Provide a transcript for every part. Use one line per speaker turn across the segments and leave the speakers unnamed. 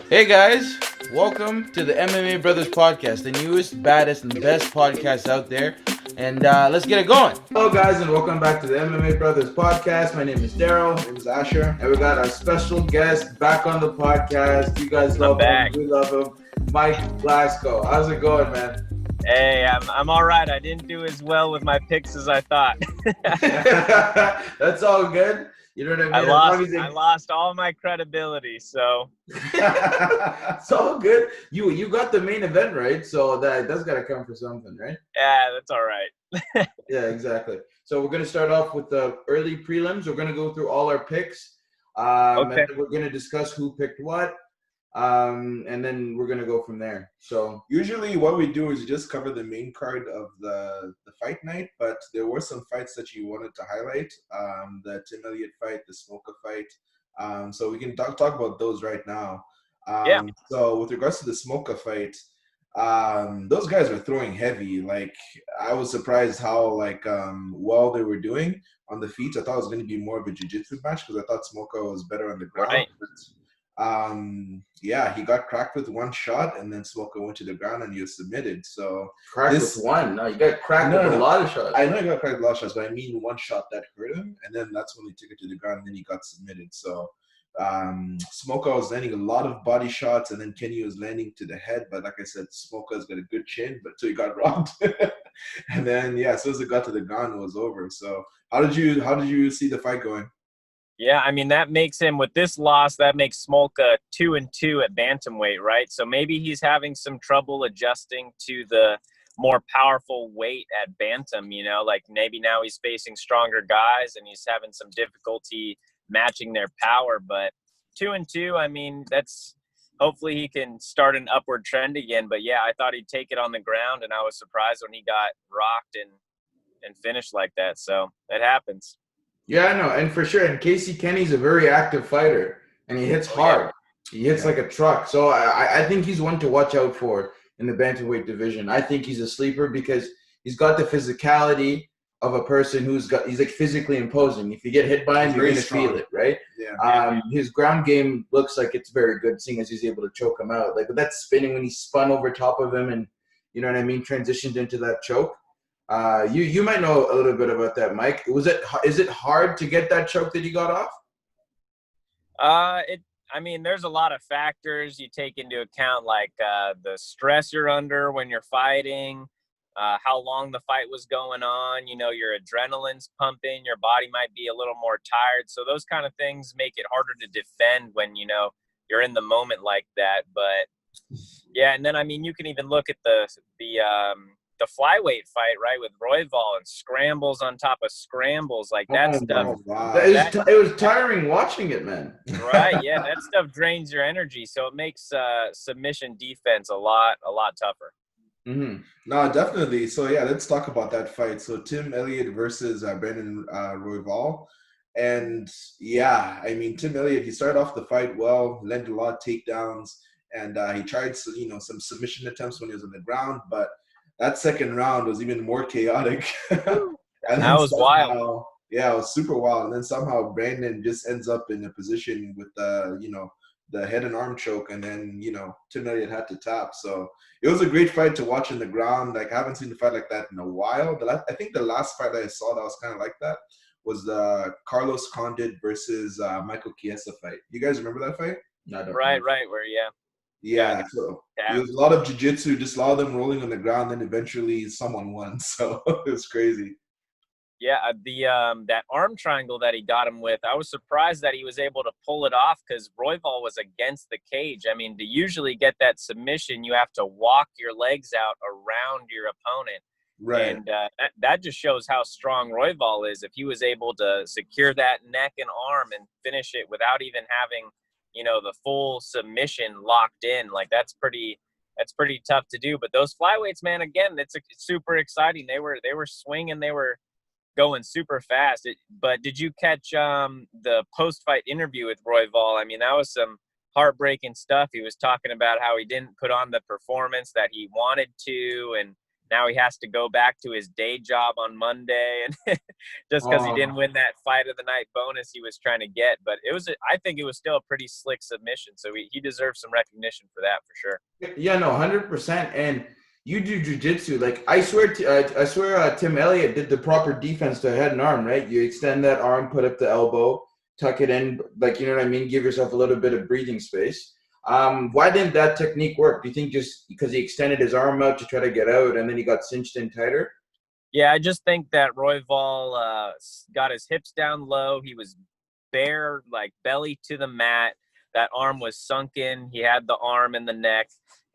Hey guys, welcome to the MMA Brothers podcast, the newest, baddest, and best podcast out there. And let's get it going. Hello, guys, and welcome back to the MMA Brothers podcast. My name is Daryl.
My name is Asher.
And we got our special guest back on the podcast. You guys love him. We love him. Mike Glasgow. How's it going, man?
Hey, I'm all right. I didn't do as well with my picks as I thought.
That's all good. You know what I mean?
I lost all my credibility, so
it's all good. You got the main event, right? So that's got to come for something, right?
yeah, that's all right.
Yeah, exactly. So we're going to start off with the early prelims. We're going to go through all our picks.
Okay.
And then we're going to discuss who picked what. And then we're going to go from there. So
Usually what we do is just cover the main card of the fight night, but there were some fights that you wanted to highlight. The Tim Elliott fight, the Smoker fight. So we can talk about those right now.
Yeah.
So with regards to the Smoker fight, those guys were throwing heavy. Like, I was surprised how well they were doing on the feet. I thought it was going to be more of a jiu-jitsu match because I thought Smoker was better on the ground.
Right.
Yeah, he got cracked with one shot, and then Smoker went to the ground and he was submitted. So
cracked with one? No, you got cracked with a lot of shots.
I know he got cracked with a lot of shots, but I mean one shot that hurt him, and then that's when he took it to the ground, and then he got submitted. So Smoker was landing a lot of body shots, and then Kenny was landing to the head. But like I said, Smoker's got a good chin, but so he got robbed. And then as soon as it got to the ground, it was over. So how did you see the fight going?
Yeah, I mean, that makes him, with this loss, that makes Smolka 2-2 at bantamweight, right? So maybe he's having some trouble adjusting to the more powerful weight at bantam, like maybe now he's facing stronger guys and he's having some difficulty matching their power. But 2-2, I mean, that's, hopefully he can start an upward trend again. But yeah, I thought he'd take it on the ground, and I was surprised when he got rocked and finished like that. So it happens.
Yeah, I know, and for sure. And Casey Kenny's a very active fighter, and he hits hard. He hits like a truck. So I think he's one to watch out for in the bantamweight division. I think he's a sleeper because he's got the physicality of a person he's like physically imposing. If you get hit by him, you're going to feel it, right?
Yeah.
His ground game looks like it's very good, seeing as he's able to choke him out. Like with that spinning when he spun over top of him and, you know what I mean, transitioned into that choke. You might know a little bit about that, Mike. Is it hard to get that choke that he got off?
I mean, there's a lot of factors you take into account, like the stress you're under when you're fighting, how long the fight was going on. Your adrenaline's pumping, your body might be a little more tired. So those kind of things make it harder to defend when, you're in the moment like that. But yeah, and then, I mean, you can even look at the flyweight fight, right, with Royval, and scrambles on top of scrambles, like that stuff.
Wow.
It was tiring watching it, man.
Right, yeah, that stuff drains your energy, so it makes submission defense a lot tougher.
Mm-hmm.
No, definitely. So yeah, let's talk about that fight. So Tim Elliott versus Brandon Royval. And yeah, I mean, Tim Elliott, he started off the fight well, landed a lot of takedowns, and he tried some submission attempts when he was on the ground, but that second round was even more chaotic. And
that was wild.
Yeah, it was super wild. And then somehow Brandon just ends up in a position with the head and arm choke, and then Tim Elliott had to tap. So it was a great fight to watch in the ground. Like, I haven't seen a fight like that in a while. I think the last fight I saw that was kind of like that was the Carlos Condit versus Michael Chiesa fight. You guys remember that fight?
Right, where
Yeah, so it was a lot of jiu-jitsu, just a lot of them rolling on the ground, and eventually someone won. So it was crazy.
Yeah, that arm triangle that he got him with, I was surprised that he was able to pull it off because Royval was against the cage. I mean, to usually get that submission, you have to walk your legs out around your opponent.
Right.
And that just shows how strong Royval is. If he was able to secure that neck and arm and finish it without even having the full submission locked in, like that's pretty tough to do. But those flyweights, man, again, it's super exciting. They were swinging, they were going super fast. But did you catch the post-fight interview with Royval? I mean, that was some heartbreaking stuff. He was talking about how he didn't put on the performance that he wanted to, and now he has to go back to his day job on Monday, and just because he didn't win that fight of the night bonus he was trying to get. But I think it was still a pretty slick submission, so he deserves some recognition for that for sure.
Yeah, no, 100%. And you do jujitsu. Like I swear, Tim Elliott did the proper defense to head and arm. Right, you extend that arm, put up the elbow, tuck it in, like, you know what I mean. Give yourself a little bit of breathing space. Why didn't that technique work? Do you think just because he extended his arm out to try to get out, and then he got cinched in tighter?
Yeah, I just think that Royval got his hips down low. He was bare, like belly to the mat. That arm was sunken. He had the arm in the neck.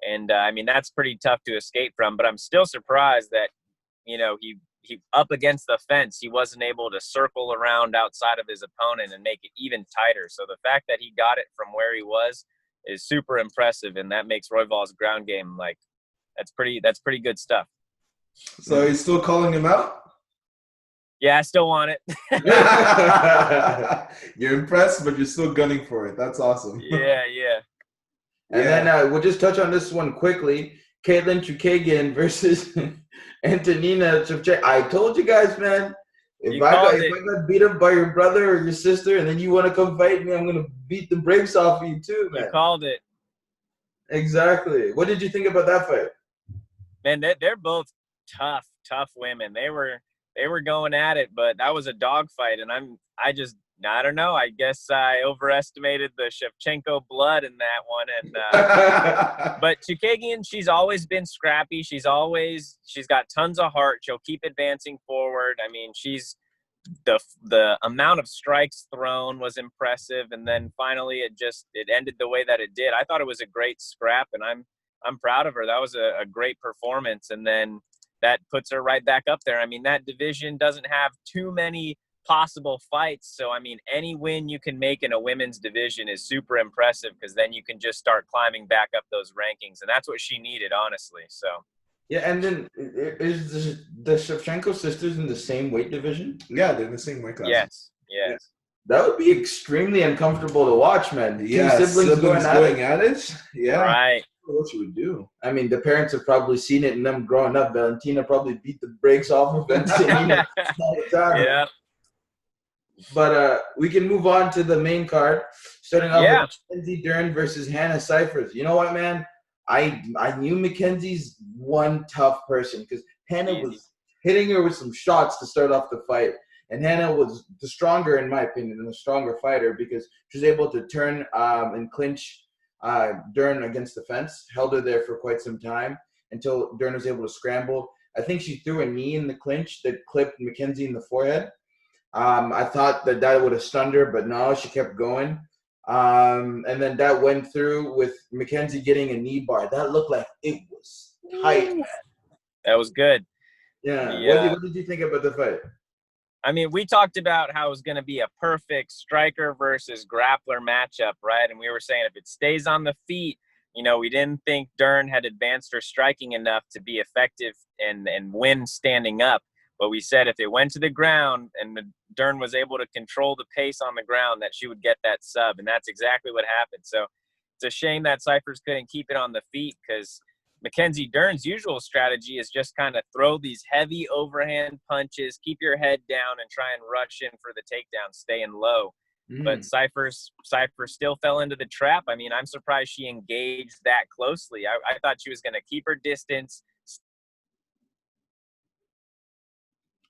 And, I mean, that's pretty tough to escape from. But I'm still surprised that, you know, he up against the fence, he wasn't able to circle around outside of his opponent and make it even tighter. So the fact that he got it from where he was is super impressive. And that makes Royval's ground game, like, that's pretty good stuff.
So he's still calling him out?
Yeah, I still want it.
You're impressed, but you're still gunning for it. That's awesome.
Yeah.
And then we'll just touch on this one quickly. Caitlin Chukagian versus Antonina Shevchenko. I told you guys, man. If I got beat up by your brother or your sister, and then you want to come fight me, I'm gonna beat the brakes off of you too, man.
You called it.
Exactly. What did you think about that fight?
Man, they're both tough women. They were going at it, but that was a dogfight, and I don't know. I guess I overestimated the Shevchenko blood in that one. And but Chukagian, she's always been scrappy. She's got tons of heart. She'll keep advancing forward. I mean, she's the amount of strikes thrown was impressive, and then finally it ended the way that it did. I thought it was a great scrap, and I'm proud of her. That was a great performance, and then that puts her right back up there. I mean, that division doesn't have too many possible fights. So, I mean, any win you can make in a women's division is super impressive, because then you can just start climbing back up those rankings. And that's what she needed, honestly. So,
yeah. And then is the Shevchenko sisters in the same weight division?
Yeah, they're in the same weight class.
Yes.
Yeah.
That would be extremely uncomfortable to watch, man.
Yeah,
two siblings going
at it. Yeah.
Right.
What you would do?
I mean, the parents have probably seen it in them growing up. Valentina probably beat the brakes off of Antonina all the time.
Yeah.
But we can move on to the main card, starting off with Mackenzie Dern versus Hannah Cifers. You know what, man? I knew Mackenzie's one tough person, because Hannah was hitting her with some shots to start off the fight. And Hannah was the stronger, in my opinion, and the stronger fighter, because she was able to turn and clinch Dern against the fence, held her there for quite some time until Dern was able to scramble. I think she threw a knee in the clinch that clipped Mackenzie in the forehead. I thought that would have stunned her, but no, she kept going. And then that went through with Mackenzie getting a knee bar. That looked like it was tight, man.
That was good.
Yeah. What did you think about the fight?
I mean, we talked about how it was going to be a perfect striker versus grappler matchup, right? And we were saying if it stays on the feet, you know, we didn't think Dern had advanced her striking enough to be effective and win standing up. But we said if it went to the ground and Dern was able to control the pace on the ground, that she would get that sub. And that's exactly what happened. So it's a shame that Cifers couldn't keep it on the feet, because Mackenzie Dern's usual strategy is just kind of throw these heavy overhand punches, keep your head down, and try and rush in for the takedown, staying low. But Cifers still fell into the trap. I mean, I'm surprised she engaged that closely. I thought she was going to keep her distance.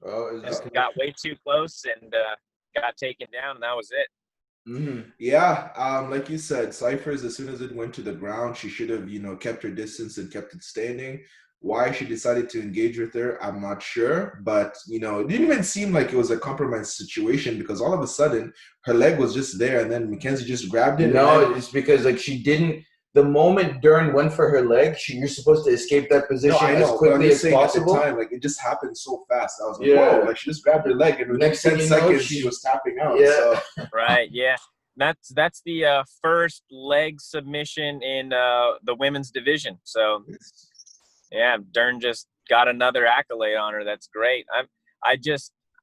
Got way too close and got taken down, and that was it.
Yeah, like you said, Cifers, as soon as it went to the ground, she should have, kept her distance and kept it standing. Why she decided to engage with her, I'm not sure. But, it didn't even seem like it was a compromised situation, because all of a sudden her leg was just there, and then Mackenzie just grabbed it.
No, it's because she didn't. The moment Dern went for her leg, you're supposed to escape that position as quickly as possible.
At the time, it just happened so fast. I was like, whoa, she just grabbed her leg, and within 10 seconds she was tapping out.
Yeah.
So.
Right, yeah. That's the first leg submission in the women's division. So, yeah, Dern just got another accolade on her. That's great.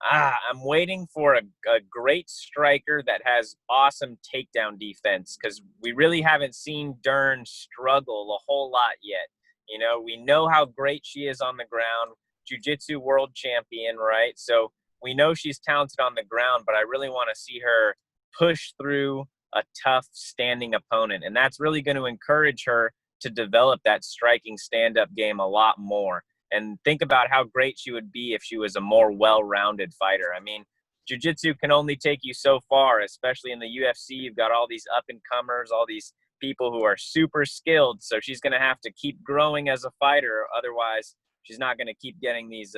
I'm waiting for a great striker that has awesome takedown defense, because we really haven't seen Dern struggle a whole lot yet. You know, we know how great she is on the ground, jiu-jitsu world champion, right? So we know she's talented on the ground, but I really want to see her push through a tough standing opponent. And that's really going to encourage her to develop that striking stand-up game a lot more. And think about how great she would be if she was a more well-rounded fighter. I mean, jiu-jitsu can only take you so far, especially in the UFC. You've got all these up-and-comers, all these people who are super skilled. So she's going to have to keep growing as a fighter. Otherwise, she's not going to keep getting these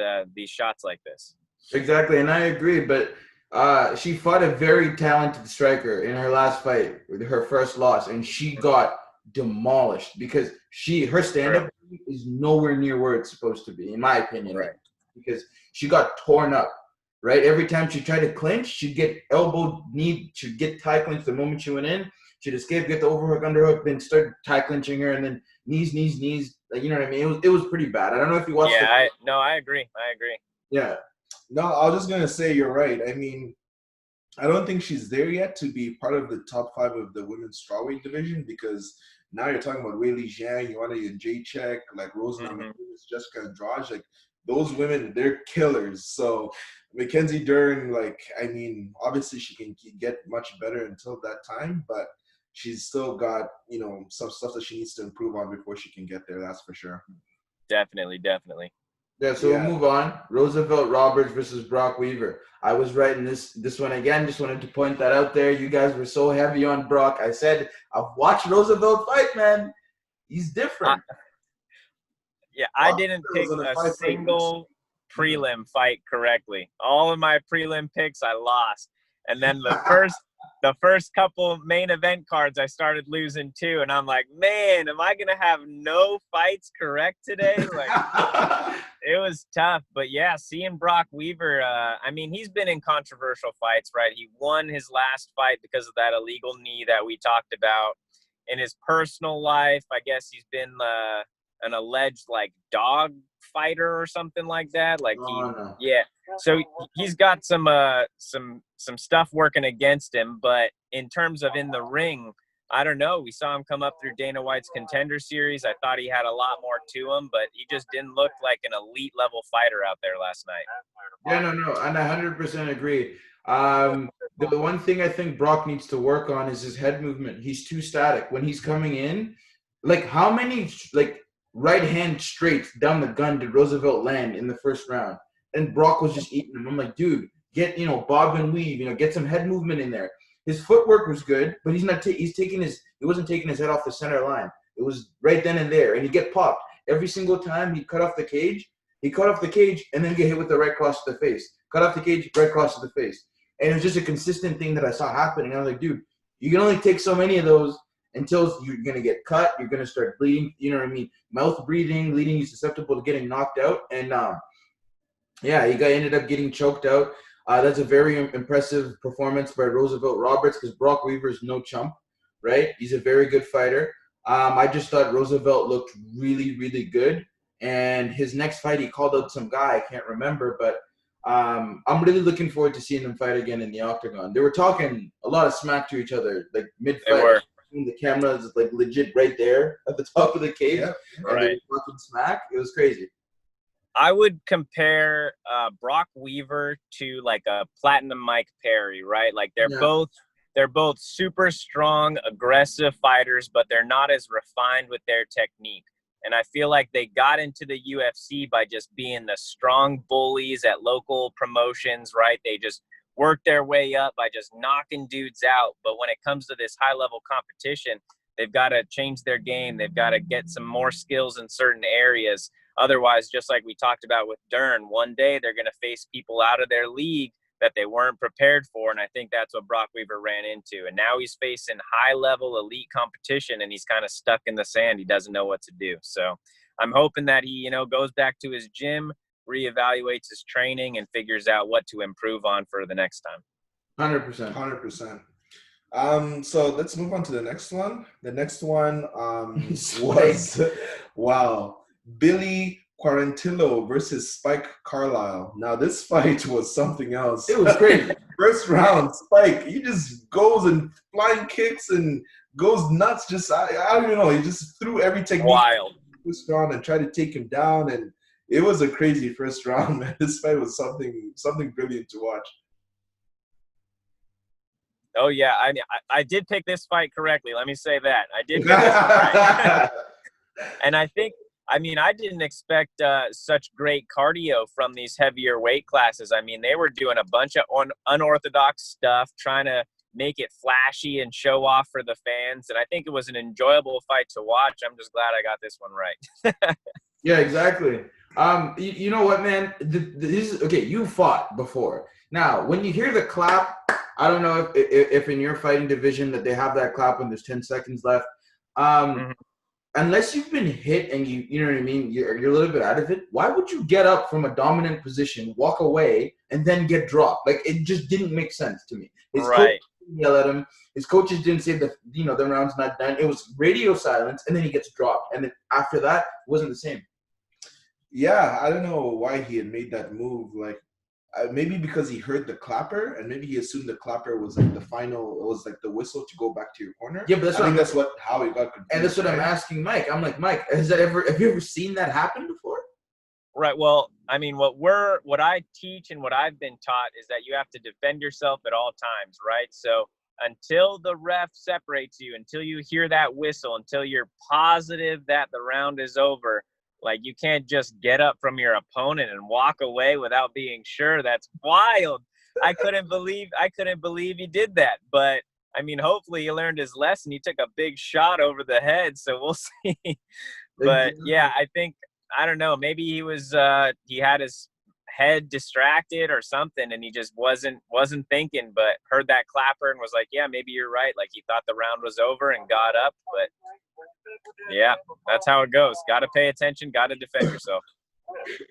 shots like this.
Exactly, and I agree. But she fought a very talented striker in her last fight, her first loss, and she got demolished because her stand-up is nowhere near where it's supposed to be, in my opinion.
Right.
Because she got torn up. Right, every time she tried to clinch, she'd get elbow, knee, she'd get tie clinch the moment she went in. She'd escape, get the overhook, underhook, then start tie clinching her, and then knees. Like, you know what I mean? It was pretty bad. I don't know if you watched.
Yeah, I agree.
Yeah.
No, I was just gonna say you're right. I mean, I don't think she's there yet to be part of the top 5 of the women's strawweight division, because now you're talking about Weili Zhang, Joanna Jędrzejczyk, like Rosa Namajunas, Jessica Andrade, like those women, they're killers. So Mackenzie Dern, like, I mean, obviously she can get much better until that time, but she's still got, you know, some stuff that she needs to improve on before she can get there. That's for sure.
Definitely.
Yeah, so we'll move on. Roosevelt Roberts versus Brock Weaver. I was right in this one again. Just wanted to point that out there. You guys were so heavy on Brock. I said, I've watched Roosevelt fight, man. He's different.
I didn't pick a single prelim fight correctly. All of my prelim picks I lost. And then the first couple main event cards I started losing too. And I'm like, man, am I gonna have no fights correct today? Like it was tough. But yeah, seeing Brock Weaver, I mean, he's been in controversial fights, right? He won his last fight because of that illegal knee that we talked about. In his personal life, I guess he's been an alleged like dog fighter or something like that. Like yeah. So he's got some stuff working against him, but in terms of in the ring, I don't know. We saw him come up through Dana White's Contender Series. I thought he had a lot more to him, but he just didn't look like an elite level fighter out there last night.
Yeah, no, and I 100% agree. The one thing I think Brock needs to work on is his head movement. He's too static when he's coming in. Like, how many right hand straights down the gun did Roosevelt land in the first round? And Brock was just eating them. I'm like, dude, get, bob and weave, get some head movement in there. His footwork was good, but he wasn't taking his head off the center line. It was right then and there, and he'd get popped. Every single time he cut off the cage, and then get hit with the right cross to the face. Cut off the cage, right cross to the face. And it was just a consistent thing that I saw happening. I was like, dude, you can only take so many of those until you're going to get cut, you're going to start bleeding, you know what I mean? Mouth breathing, bleeding, he's susceptible to getting knocked out. And he ended up getting choked out. That's a very impressive performance by Roosevelt Roberts, because Brock Weaver is no chump, right? He's a very good fighter. I just thought Roosevelt looked really, really good. And his next fight, he called out some guy, I can't remember, but I'm really looking forward to seeing them fight again in the octagon. They were talking a lot of smack to each other, like mid-fight. The camera is like legit right there at the top of the cage.
Yeah,
right. They were talking smack. It was crazy.
I would compare Brock Weaver to like a Platinum Mike Perry, right? Like they're both super strong, aggressive fighters, but they're not as refined with their technique. And I feel like they got into the UFC by just being the strong bullies at local promotions, right? They just worked their way up by just knocking dudes out. But when it comes to this high-level competition, they've got to change their game. They've got to get some more skills in certain areas. Otherwise, just like we talked about with Dern, one day they're going to face people out of their league that they weren't prepared for. And I think that's what Brock Weaver ran into. And now he's facing high-level elite competition, and he's kind of stuck in the sand. He doesn't know what to do. So I'm hoping that he, goes back to his gym, reevaluates his training, and figures out what to improve on for the next time.
100%. So let's move on to the next one. The next one was, Billy Quarantillo versus Spike Carlisle. Now, this fight was something else.
It was crazy.
First round, Spike, he just goes and flying kicks and goes nuts. I don't even know. He just threw every technique.
Wild.
first round and tried to take him down, and it was a crazy first round, man. This fight was something brilliant to watch.
Oh yeah, I did pick this fight correctly. Let me say that I did pick this one right. And I think, I mean, I didn't expect such great cardio from these heavier weight classes. I mean, they were doing a bunch of unorthodox stuff, trying to make it flashy and show off for the fans. And I think it was an enjoyable fight to watch. I'm just glad I got this one right.
Yeah, exactly. You know what, man? This is okay. You fought before. Now, when you hear the clap, I don't know if in your fighting division that they have that clap when there's 10 seconds left. Unless you've been hit and you know what I mean, you're a little bit out of it. Why would you get up from a dominant position, walk away, and then get dropped? Like, it just didn't make sense to me. His coach didn't yell at him. His coaches didn't say the round's not done. It was radio silence, and then he gets dropped. And then after that, it wasn't the same.
Yeah, I don't know why he had made that move. Like, maybe because he heard the clapper, and maybe he assumed the clapper was like the final. It was like the whistle to go back to your corner.
Yeah, but that's
how he got confused.
And that's what I'm asking Mike. I'm like, Mike, have you ever seen that happen before?
Right. Well, I mean, what I teach and what I've been taught is that you have to defend yourself at all times, right? So until the ref separates you, until you hear that whistle, until you're positive that the round is over, like, you can't just get up from your opponent and walk away without being sure. That's wild. I couldn't believe he did that. But I mean, hopefully he learned his lesson. He took a big shot over the head, so we'll see. But yeah, I think, I don't know, maybe he had his head distracted or something, and he just wasn't thinking, but heard that clapper and was like, yeah, maybe you're right. Like, he thought the round was over and got up, but yeah, that's how it goes. Got to pay attention. Got to defend yourself.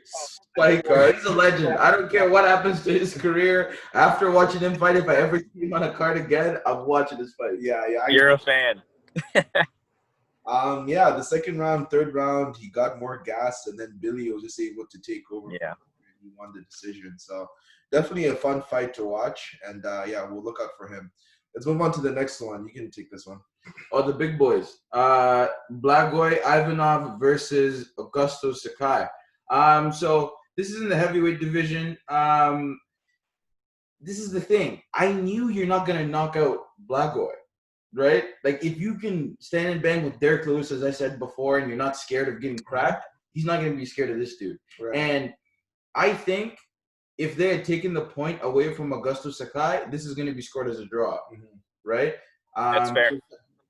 Spike card. He's a legend. I don't care what happens to his career. After watching him fight, if I ever see him on a card again, I'm watching this fight.
Yeah.
You're a fan.
Yeah, the second round, third round, he got more gas, and then Billy was just able to take over.
Yeah.
He won the decision. So definitely a fun fight to watch, and yeah, we'll look out for him. Let's move on to the next one. You can take this one.
Oh, the big boys. Blagoy Ivanov versus Augusto Sakai. So this is in the heavyweight division. This is the thing. I knew you're not going to knock out Blagoy, right? Like, if you can stand and bang with Derek Lewis, as I said before, and you're not scared of getting cracked, he's not going to be scared of this dude. Right. And I think if they had taken the point away from Augusto Sakai, this is going to be scored as a draw, right?
That's fair.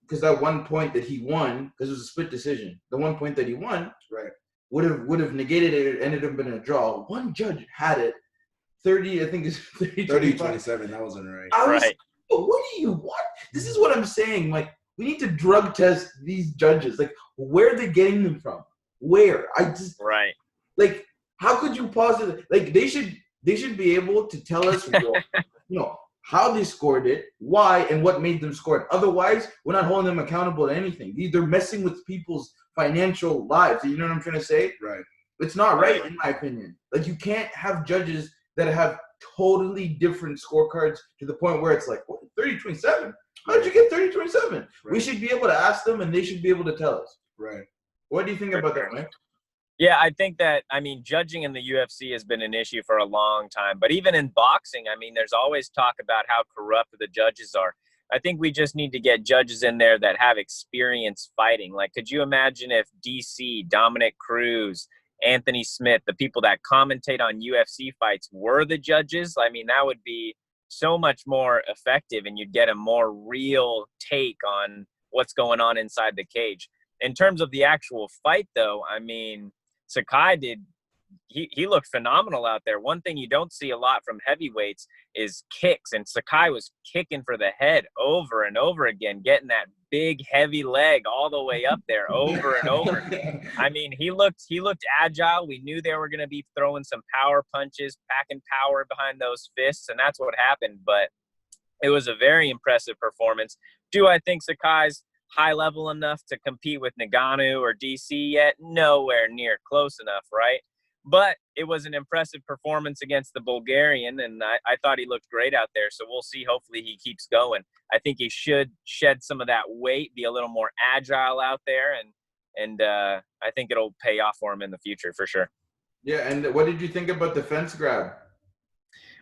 Because that one point that he won, because it was a split decision, the one point that he won,
right,
would have negated it. It ended up in a draw. One judge had it 30, I think it's
30-27. That wasn't right.
Right. What do you want? This is what I'm saying. Like, we need to drug test these judges. Like, where are they getting them from? Where?
Right.
Like, how could you possibly, like, they should be able to tell us how they scored it, why, and what made them score it. Otherwise, we're not holding them accountable to anything. They're messing with people's financial lives. You know what I'm trying to say?
Right.
It's not right, in my opinion. Like, you can't have judges that have totally different scorecards to the point where it's like, what, 30-27? How did you get 30-27? Right. We should be able to ask them, and they should be able to tell us.
Right.
What do you think about that, Mike?
Yeah, I think that, I mean, judging in the UFC has been an issue for a long time. But even in boxing, I mean, there's always talk about how corrupt the judges are. I think we just need to get judges in there that have experience fighting. Like, could you imagine if DC, Dominic Cruz, Anthony Smith, the people that commentate on UFC fights were the judges? I mean, that would be so much more effective, and you'd get a more real take on what's going on inside the cage. In terms of the actual fight, though, I mean, Sakai he looked phenomenal out there. One thing you don't see a lot from heavyweights is kicks, and Sakai was kicking for the head over and over again, getting that big heavy leg all the way up there over and over. I mean, he looked agile. We knew they were going to be throwing some power punches, packing power behind those fists, and that's what happened. But it was a very impressive performance. Do I think Sakai's high level enough to compete with Ngannou or DC yet? Nowhere near close enough, right? But it was an impressive performance against the Bulgarian, and I thought he looked great out there. So we'll see. Hopefully he keeps going. I think he should shed some of that weight, be a little more agile out there, and and I think it'll pay off for him in the future for sure.
Yeah, and what did you think about the fence grab?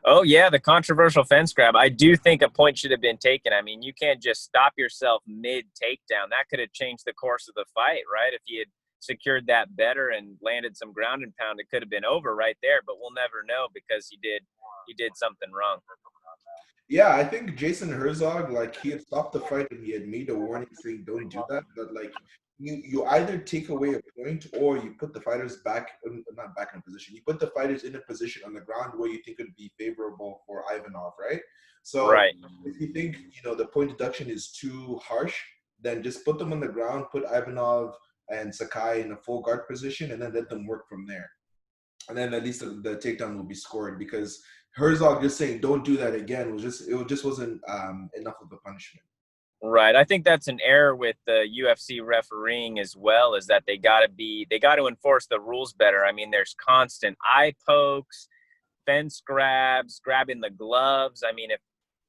Oh, yeah, the controversial fence grab. I do think a point should have been taken. I mean, you can't just stop yourself mid-takedown. That could have changed the course of the fight, right? If he had secured that better and landed some ground and pound, it could have been over right there, but we'll never know because he did something wrong.
Yeah, I think Jason Herzog, like he had stopped the fight and he had made a warning saying don't do that. But like you either take away a point or you put the fighters back, not back in a position. You put the fighters in a position on the ground where you think would be favorable for Ivanov, right? So
Right.
if you think the point deduction is too harsh, then just put them on the ground, put Ivanov and Sakai in a full guard position, and then let them work from there. And then at least the takedown will be scored because Herzog just saying don't do that again was just wasn't enough of a punishment.
Right. I think that's an error with the UFC refereeing as well, is that they got to enforce the rules better. I mean, there's constant eye pokes, fence grabs, grabbing the gloves. I mean, if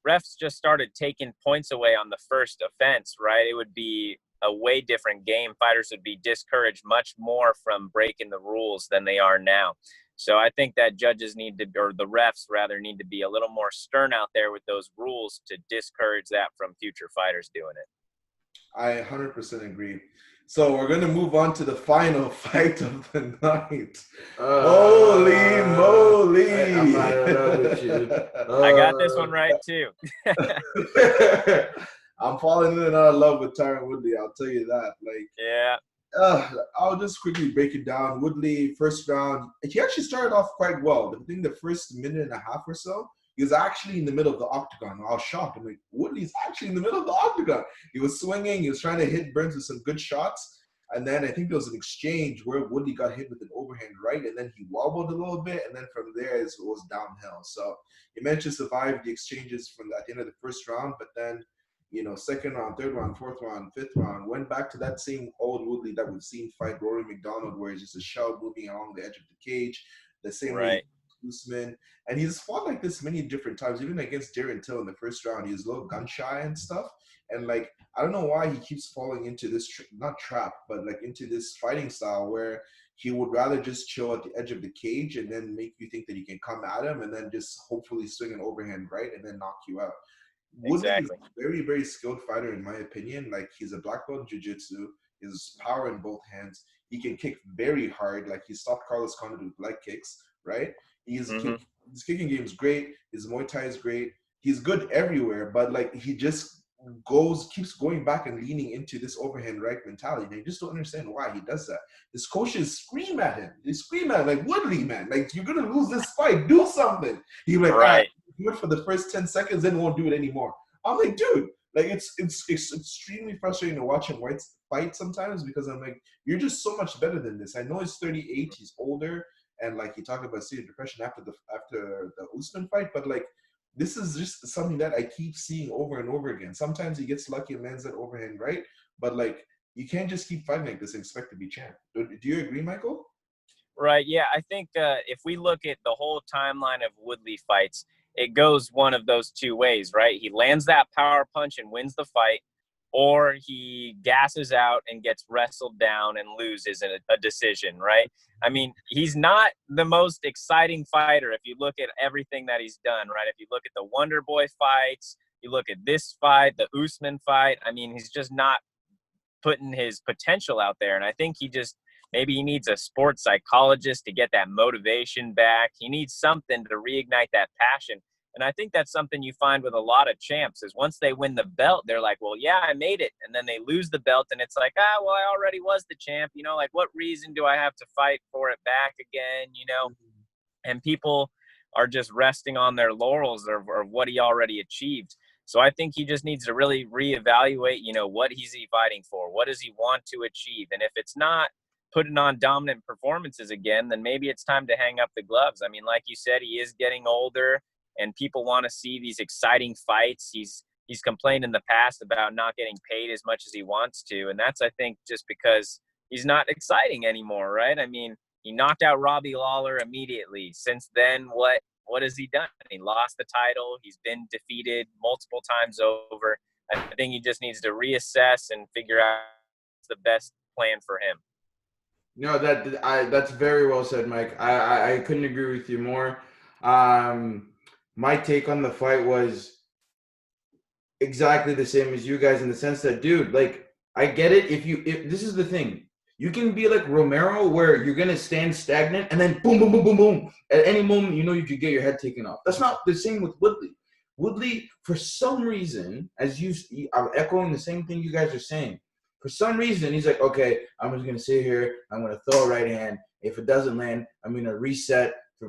refs just started taking points away on the first offense, right, it would be a way different game. Fighters would be discouraged much more from breaking the rules than they are now. So I think that judges or the refs rather, need to be a little more stern out there with those rules to discourage that from future fighters doing it.
I 100% agree. So we're going to move on to the final fight of the night. Holy moly!
I'm not in love with you.
I got this one right too.
I'm falling in and out of love with Tyron Woodley. I'll tell you that. Like,
yeah.
I'll just quickly break it down. Woodley, first round, he actually started off quite well. I think the first minute and a half or so, he was actually in the middle of the octagon. I was shocked. I'm like, Woodley's actually in the middle of the octagon. He was swinging. He was trying to hit Burns with some good shots. And then I think there was an exchange where Woodley got hit with an overhand right, and then he wobbled a little bit, and then from there it was downhill. So he managed to survive the exchanges at the end of the first round, but then second round, third round, fourth round, fifth round, went back to that same old Woodley that we've seen fight Rory McDonald, where he's just a shell moving along the edge of the cage, the same way Usman. And he's fought like this many different times, even against Darren Till in the first round. He was a little gun shy and stuff. And like, I don't know why he keeps falling into this, not trap, but like into this fighting style where he would rather just chill at the edge of the cage and then make you think that he can come at him and then just hopefully swing an overhand right and then knock you out. Woodley is a very, very skilled fighter, in my opinion. Like, he's a black belt in jiu-jitsu. His power in both hands. He can kick very hard. Like, he stopped Carlos Condit with leg kicks, right? His kicking game is great. His Muay Thai is great. He's good everywhere, but, like, he just keeps going back and leaning into this overhand right mentality. And I just don't understand why he does that. His coaches scream at him. They scream at him, like, Woodley, man, like, you're going to lose this fight. Do something. He's like, right. Do it for the first 10 seconds, then won't do it anymore. I'm like, dude, like it's extremely frustrating to watch him fight sometimes because I'm like, you're just so much better than this. I know he's 38, he's older, and like he talked about severe depression after the Usman fight, but like this is just something that I keep seeing over and over again. Sometimes he gets lucky and lands that overhand right, but like you can't just keep fighting like this and expect to be champ. Do you agree, Michael?
Right. Yeah, I think if we look at the whole timeline of Woodley fights, it goes one of those two ways, right? He lands that power punch and wins the fight, or he gasses out and gets wrestled down and loses in a decision, right? I mean, he's not the most exciting fighter if you look at everything that he's done, right? If you look at the Wonder Boy fights, you look at this fight, the Usman fight, I mean, he's just not putting his potential out there. And I think maybe he needs a sports psychologist to get that motivation back. He needs something to reignite that passion. And I think that's something you find with a lot of champs is once they win the belt, they're like, well, yeah, I made it. And then they lose the belt and it's like, well, I already was the champ. Like, what reason do I have to fight for it back again? And people are just resting on their laurels of what he already achieved. So I think he just needs to really reevaluate, what is he fighting for? What does he want to achieve? And if it's not putting on dominant performances again, then maybe it's time to hang up the gloves. I mean, like you said, he is getting older and people want to see these exciting fights. He's complained in the past about not getting paid as much as he wants to. And that's, I think, just because he's not exciting anymore, right? I mean, he knocked out Robbie Lawler immediately. Since then, what has he done? He lost the title. He's been defeated multiple times over. I think he just needs to reassess and figure out the best plan for him.
No, that's very well said, Mike. I couldn't agree with you more. My take on the fight was exactly the same as you guys in the sense that, dude, like, I get it. If this is the thing, you can be like Romero, where you're gonna stand stagnant and then boom, boom, boom, boom, boom. At any moment, you know you could get your head taken off. That's not the same with Woodley. Woodley, for some reason, I'm echoing the same thing you guys are saying. For some reason, he's like, okay, I'm just gonna sit here. I'm gonna throw a right hand. If it doesn't land, I'm gonna reset for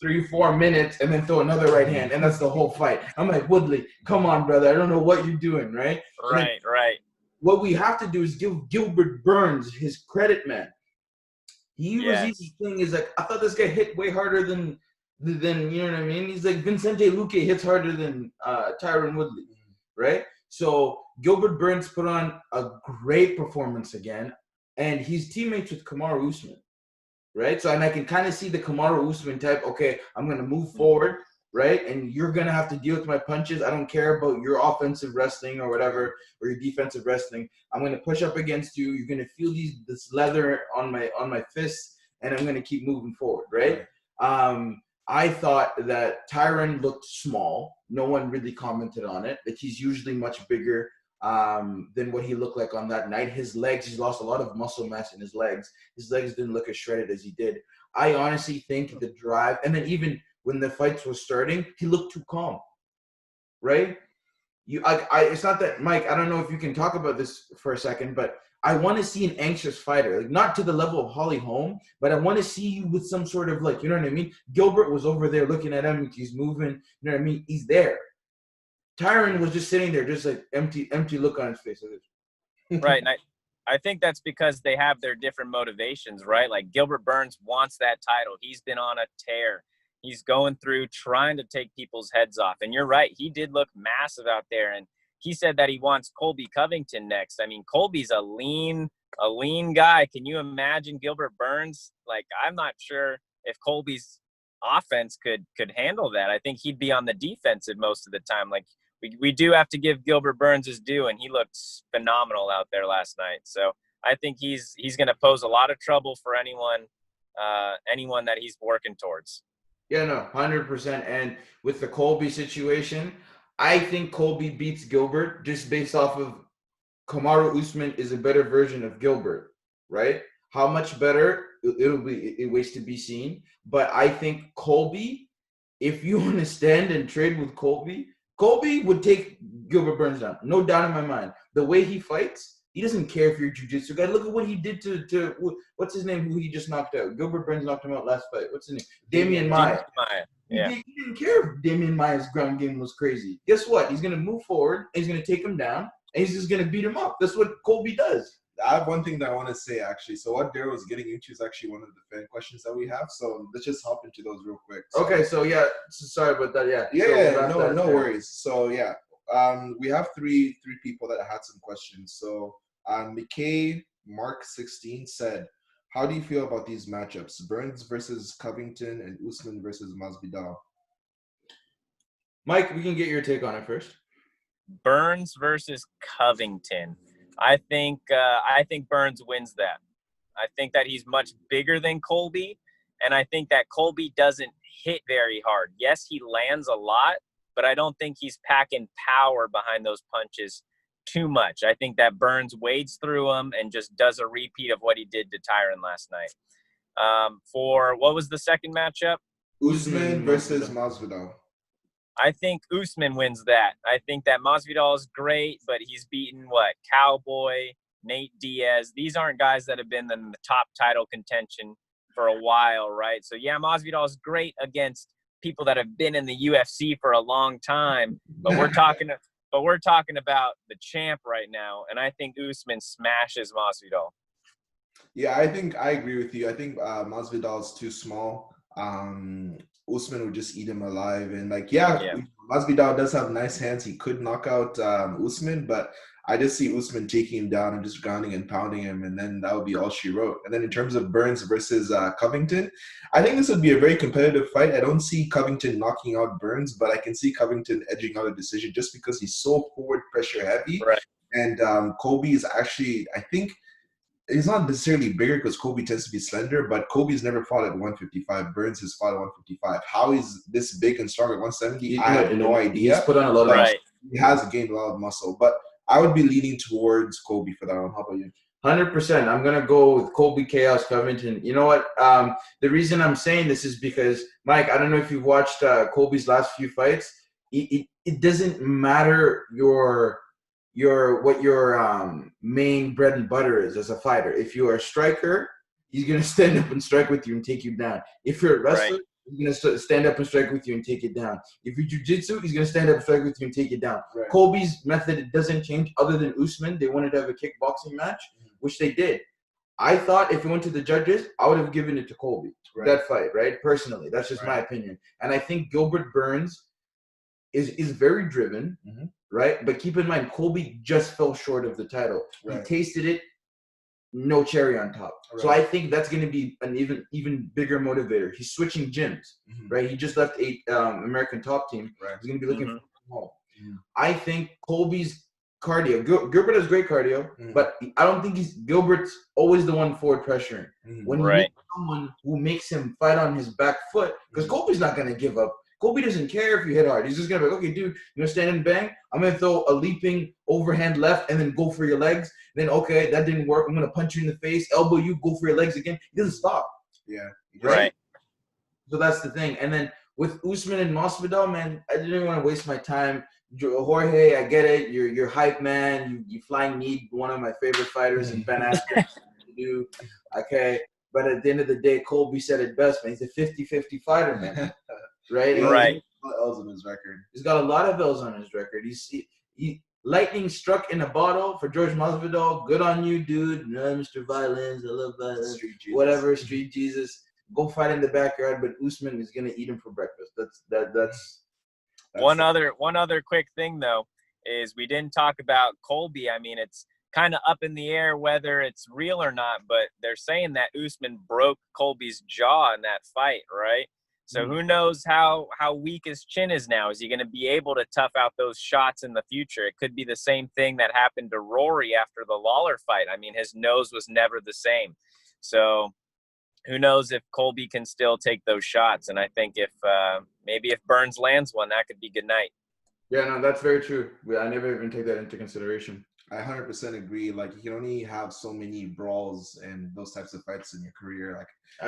3-4 minutes and then throw another right hand, and that's the whole fight. I'm like, Woodley, come on, brother. I don't know what you're doing, right?
Right.
What we have to do is give Gilbert Burns his credit, man. His thing is like, I thought this guy hit way harder than you know what I mean? He's like Vincente Luque hits harder than Tyron Woodley, right? So Gilbert Burns put on a great performance again, and he's teammates with Kamaru Usman, right? So, and I can kind of see the Kamaru Usman type, okay, I'm going to move forward, right? And you're going to have to deal with my punches. I don't care about your offensive wrestling or whatever, or your defensive wrestling. I'm going to push up against you. You're going to feel this leather on my fists, and I'm going to keep moving forward, right? I thought that Tyron looked small. No one really commented on it. That he's usually much bigger than what he looked like on that night. His legs, he's lost a lot of muscle mass in his legs. His legs didn't look as shredded as he did. I honestly think the drive, and then even when the fights were starting, he looked too calm, right? It's not that, Mike, I don't know if you can talk about this for a second, but I want to see an anxious fighter, like not to the level of Holly Holm, but I want to see you with some sort of, like, you know what I mean? Gilbert was over there looking at him. He's moving. You know what I mean? He's there. Tyron was just sitting there, just like empty look on his face.
Right. And I think that's because they have their different motivations, right? Like Gilbert Burns wants that title. He's been on a tear. He's going through trying to take people's heads off. And you're right. He did look massive out there. And he said that he wants Colby Covington next. I mean, Colby's a lean guy. Can you imagine Gilbert Burns? Like, I'm not sure if Colby's offense could handle that. I think he'd be on the defensive most of the time. Like, we do have to give Gilbert Burns his due, and he looked phenomenal out there last night. So I think he's going to pose a lot of trouble for anyone that he's working towards.
Yeah, no, 100%. And with the Colby situation, I think Colby beats Gilbert just based off of Kamaru Usman is a better version of Gilbert, right? How much better, it waits to be seen. But I think Colby, if you want to stand and trade with Colby would take Gilbert Burns down. No doubt in my mind. The way he fights, he doesn't care if you're a jiu-jitsu guy. Look at what he did to what's his name, who he just knocked out. Gilbert Burns knocked him out last fight. What's his name? Damian Maia.
Yeah.
He didn't care if Damian Maia's ground game was crazy. Guess what? He's going to move forward, and he's going to take him down, and he's just going to beat him up. That's what Colby does.
I have one thing that I want to say, actually. So what Daryl was getting into is actually one of the fan questions that we have. So let's just hop into those real quick.
Okay, so yeah, sorry about that.
No worries. So yeah, we have three people that had some questions. So McKay Mark 16 said, "How do you feel about these matchups? Burns versus Covington and Usman versus Masvidal."
Mike, we can get your take on it first.
Burns versus Covington. I think Burns wins that. I think that he's much bigger than Colby, and I think that Colby doesn't hit very hard. Yes, he lands a lot, but I don't think he's packing power behind those punches too much. I think that Burns wades through them and just does a repeat of what he did to Tyron last night. For what was the second matchup?
Usman versus Masvidal.
I think Usman wins that. I think that Masvidal is great, but he's beaten Cowboy, Nate Diaz. These aren't guys that have been in the top title contention for a while, right? So yeah, Masvidal is great against people that have been in the UFC for a long time, but we're talking about the champ right now, and I think Usman smashes Masvidal.
Yeah, I think I agree with you. I think Masvidal is too small. Usman would just eat him alive. And Masvidal does have nice hands. He could knock out Usman, but I just see Usman taking him down and just grounding and pounding him, and then that would be all she wrote. And then in terms of Burns versus Covington, I think this would be a very competitive fight. I don't see Covington knocking out Burns, but I can see Covington edging out a decision just because he's so forward pressure heavy.
Right.
And Colby is actually, I think he's not necessarily bigger because Kobe tends to be slender, but Kobe's never fought at 155. Burns has fought at 155. How he's this big and strong at 170, I have no idea.
He's put on a lot of
Right.
He has gained a lot of muscle, but I would be leaning towards Kobe for that one. How about you?
100%. I'm gonna go with Colby Chaos Covington. You know what? The reason I'm saying this is because, Mike, I don't know if you've watched Colby's last few fights. It doesn't matter what your main bread and butter is as a fighter. If you're a striker, he's gonna stand up and strike with you and take you down. If you're a wrestler, he's gonna stand up and strike with you and take it down. If you're jiu-jitsu, he's gonna stand up and strike with you and take it down.
Right.
Colby's method doesn't change, other than Usman. They wanted to have a kickboxing match, which they did. I thought if it went to the judges, I would have given it to Colby.
Right.
That fight, right? Personally, that's just my opinion. And I think Gilbert Burns is very driven, right? But keep in mind, Colby just fell short of the title.
Right.
He tasted it, no cherry on top.
Right.
So I think that's going to be an even bigger motivator. He's switching gyms, right? He just left American Top Team.
Right.
He's going to be looking for home. I think Colby's cardio. Gilbert has great cardio, but I don't think Gilbert's always the one forward pressuring. When he needs someone who makes him fight on his back foot, because Colby's not going to give up. Colby doesn't care if you hit hard. He's just going to be like, okay, dude, you're going to stand and bang. I'm going to throw a leaping overhand left and then go for your legs. Then, okay, that didn't work. I'm going to punch you in the face, elbow you, go for your legs again. He doesn't stop.
Yeah.
Right.
So that's the thing. And then with Usman and Masvidal, man, I didn't want to waste my time. Jorge, I get it. You're hype, man. You flying knee one of my favorite fighters in Ben Askren. You do. Okay. But at the end of the day, Colby said it best, man. He's a 50-50 fighter, man. Right?
Right.
He's got L's on his record.
He's got a lot of L's on his record. He lightning struck in a bottle for George Masvidal. Good on you, dude. No, Mr. Violence. I love violence.
Street Jesus.
Whatever, Street Jesus. Go fight in the backyard, but Usman is gonna eat him for breakfast. That's
one other quick thing though is we didn't talk about Colby. I mean, it's kind of up in the air whether it's real or not, but they're saying that Usman broke Colby's jaw in that fight, right? So who knows how weak his chin is now? Is he going to be able to tough out those shots in the future? It could be the same thing that happened to Rory after the Lawler fight. I mean, his nose was never the same. So who knows if Colby can still take those shots. And I think maybe if Burns lands one, that could be good night.
Yeah, no, that's very true. I never even take that into consideration.
I 100% agree. Like, you can only have so many brawls and those types of fights in your career. Like,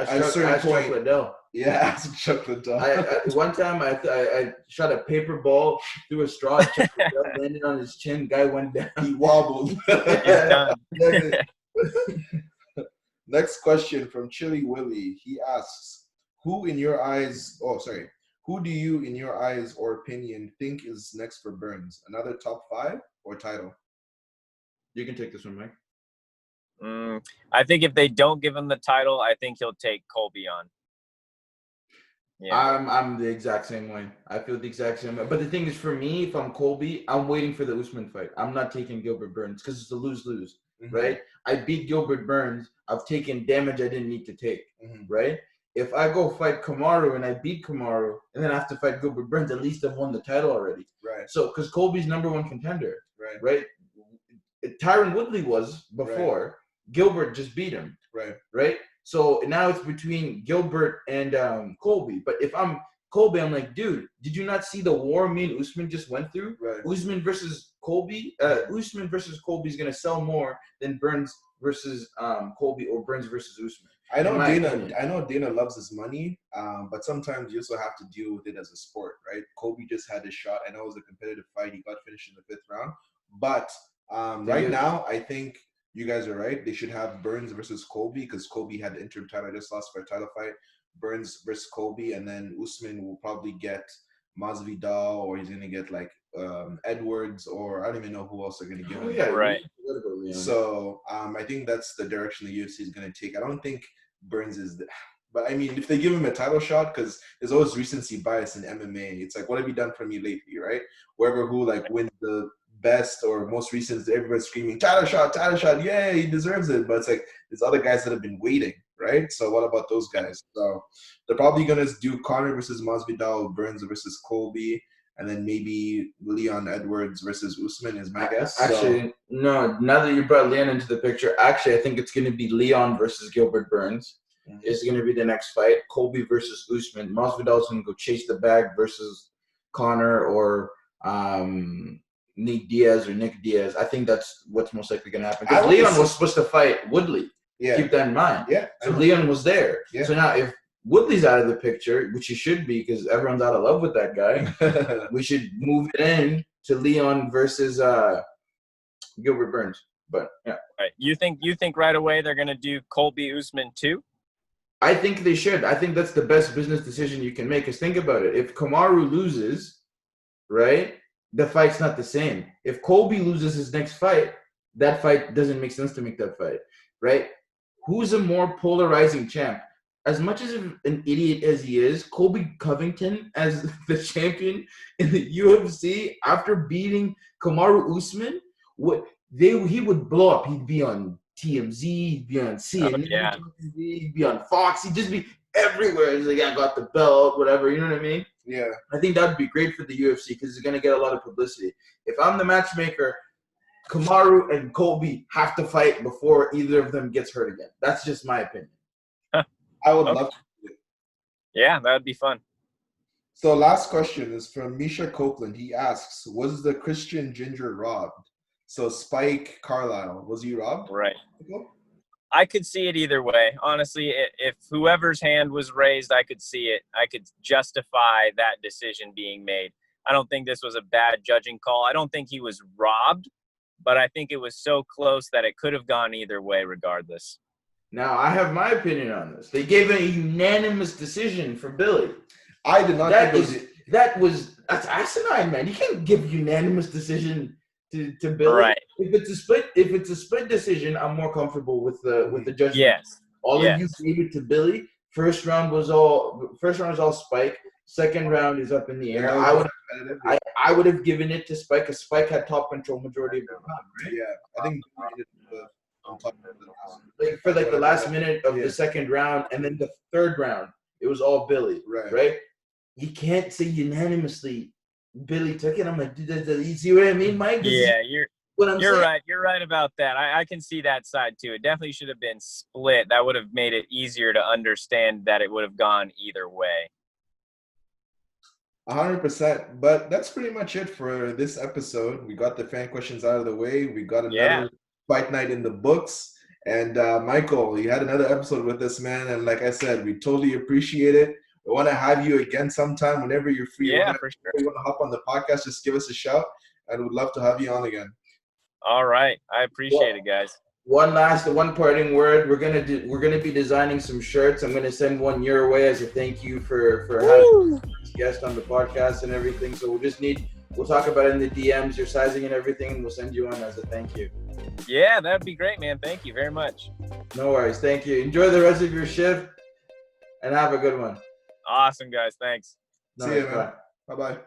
at a certain point,
Liddell.
Yeah, Chuck Liddell.
One time I shot a paper ball through a straw, Chuck Liddell landed on his chin. Guy went down.
He wobbled.
He's done.
Next question from Chili Willie. He asks, who do you, in your eyes or opinion, think is next for Burns? Another top 5 or title?
You can take this one, Mike.
I think if they don't give him the title, I think he'll take Colby on.
Yeah. I'm the exact same way. I feel the exact same way. But the thing is, for me, if I'm Colby, I'm waiting for the Usman fight. I'm not taking Gilbert Burns because it's a lose-lose, right? I beat Gilbert Burns. I've taken damage I didn't need to take, right? If I go fight Kamaru and I beat Kamaru and then I have to fight Gilbert Burns, at least I've won the title already.
Right.
So, because Colby's #1 contender, right? Tyron Woodley was before. Right. Gilbert just beat him. Right. So now it's between Gilbert and Colby. But if I'm Colby, I'm like, dude, did you not see the war me and Usman just went through? Right. Usman versus Colby. Usman versus Colby is gonna sell more than Burns versus Colby or Burns versus Usman.
I know Dana loves his money, but sometimes you also have to deal with it as a sport, right? Colby just had his shot. I know it was a competitive fight. He got finished in the 5th round, but right now, I think you guys are right. They should have Burns versus Colby because Colby had the interim title. I just lost for a title fight. Burns versus Colby, and then Usman will probably get Masvidal, or he's going to get like Edwards, or I don't even know who else they're going to give him.
Yeah,
right.
So I think that's the direction the UFC is going to take. I don't think Burns is but I mean, if they give him a title shot, because there's always recency bias in MMA. It's like, what have you done for me lately, right? Whoever who like wins the best or most recent, everybody's screaming, title shot, yeah, he deserves it. But it's like, there's other guys that have been waiting, right? So what about those guys? So they're probably going to do Conor versus Masvidal, Burns versus Colby. and then maybe Leon Edwards versus Usman is my guess.
Actually, no. Now that you brought Leon into the picture, actually, I think it's going to be Leon versus Gilbert Burns. Is going to be the next fight. Colby versus Usman. Masvidal's going to go chase the bag versus Connor or Nick Diaz. I think that's what's most likely going to happen. Because Leon was supposed to fight Woodley.
Yeah.
Keep that in mind.
Yeah.
So Leon was there. Yeah. So now if Woodley's out of the picture, which he should be because everyone's out of love with that guy, we should move it in to Leon versus Gilbert Burns. But yeah.
Right. You think right away they're going to do Colby Usman too?
I think they should. I think that's the best business decision you can make. Because think about it. If Kamaru loses, right, the fight's not the same. If Colby loses his next fight, that fight doesn't make sense to make that fight, right? Who's a more polarizing champ? As much as an idiot as he is, Colby Covington as the champion in the UFC after beating Kamaru Usman, he would blow up. He'd be on TMZ, he'd be on CNN, he'd be on Fox, he'd just be everywhere. He's like, I got the belt, whatever, you know what I mean?
Yeah. I
think that would be great for the UFC because it's going to get a lot of publicity. If I'm the matchmaker, Kamaru and Colby have to fight before either of them gets hurt again. That's just my opinion.
I would love to do it.
Yeah, that would be fun.
So last question is from Misha Copeland. He asks, was the Christian Ginger robbed? So Spike Carlisle, was he robbed?
Right. I could see it either way. Honestly, if whoever's hand was raised, I could see it. I could justify that decision being made. I don't think this was a bad judging call. I don't think he was robbed, but I think it was so close that it could have gone either way regardless.
Now, I have my opinion on this. They gave a unanimous decision for Billy.
I did not think
that's asinine, man. You can't give unanimous decision to Billy.
Right.
If it's a split decision, I'm more comfortable with the judgment.
Yes.
All of you gave it to Billy. First round was all Spike. Second round is up in the air. I would have given it to Spike because Spike had top control majority of the round, right?
Yeah. I think
for the last minute of the second round and then the third round, it was all Billy. Right? You can't say unanimously Billy took it. I'm like, dude, you see what I mean, Mike?
You're right. You're right about that. I can see that side too. It definitely should have been split. That would have made it easier to understand that it would have gone either way.
100%. But that's pretty much it for this episode. We got the fan questions out of the way. We got another fight night in the books. And Michael, you had another episode with us, man. And like I said, we totally appreciate it. We want to have you again sometime whenever you're free.
Yeah, for sure.
If you want to hop on the podcast, just give us a shout. And we'd love to have you on again.
All right. I appreciate it, guys.
One parting word. We're gonna be designing some shirts. I'm gonna send one your way as a thank you for having a guest on the podcast and everything. So we'll talk about it in the DMs, your sizing and everything, and we'll send you one as a thank you.
Yeah, that'd be great, man. Thank you very much.
No worries. Thank you. Enjoy the rest of your shift and have a good one.
Awesome, guys. Thanks.
See you, man. Bye-bye.